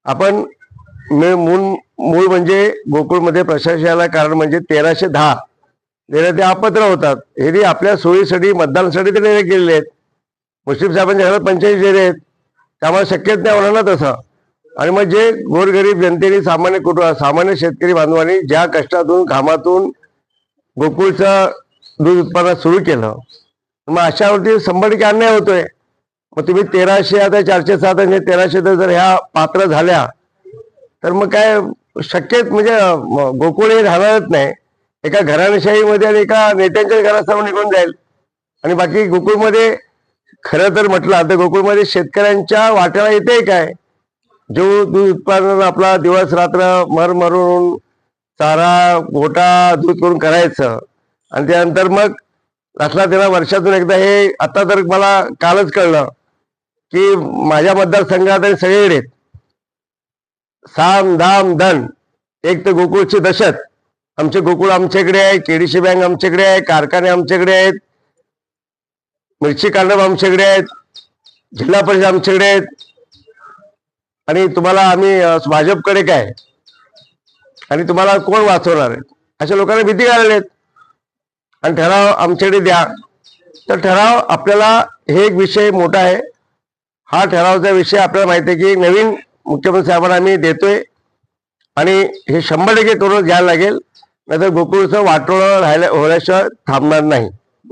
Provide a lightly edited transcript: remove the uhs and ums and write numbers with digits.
आपण मूळ म्हणजे गोकुळमध्ये प्रशासनाला कारण म्हणजे 1310 देण्यात ते अपत्र होतात. हे आपल्या सोयीसाठी मतदानासाठी ते निर्णय केलेले आहेत. मुश्रीफ साहेबांच्या घरात 45 डेरे आहेत, त्यामुळे शक्यच नाही होणार ना तसं. आणि मग जे गोरगरीब जनतेने सामान्य शेतकरी बांधवांनी ज्या कष्टातून घामातून गोकुळचं दूध उत्पादन सुरू केलं, मग अशावरती 100% अन्याय होतोय. मग तुम्ही 1300 आता 407 आणि 1300 जर ह्या पात्र झाल्या तर मग काय शक्यच म्हणजे गोकुळ हे राहणारच नाही. एका घराणेशाहीमध्ये आणि एका नेत्यांच्या घरात सर्व निघून जाईल. आणि बाकी गोकुळमध्ये खरं तर म्हटलं तर गोकुळमध्ये शेतकऱ्यांच्या वाट्याला येते काय? जो दूध उत्पादन आपला दिवस रात्र मरून चारा गोटा दूध करून करायचं आणि त्यानंतर मग असला त्याला वर्षातून एकदा हे आता तर मला कालच कळलं की माझ्या मतदारसंघात आणि सगळीकडे साम दाम दन एक तर गोकुळची दशत. आमचे गोकुळ आमच्याकडे आहे, केडीसी बँक आमच्याकडे आहे, कारखाने आमच्याकडे आहेत, मिरची कांडप आमच्याकडे आहेत, जिल्हा परिषद आमच्याकडे आहेत. आणि तुम्हाला आम्ही भाजपकडे काय आणि तुम्हाला कोण वाचवणार आहे अशा लोकांना भीती घालले आहेत. आणि ठराव आमच्याकडे द्या तर ठराव आपल्याला हे एक विषय मोठा आहे. हा ठरावचा विषय आपल्याला माहिती आहे की नवीन मुख्यमंत्री साहेबांना आम्ही देतोय आणि हे 100% करून घ्यायला लागेल, नाहीतर गोकुळचं वाटोळं होण्याशिवाय थांबणार नाही.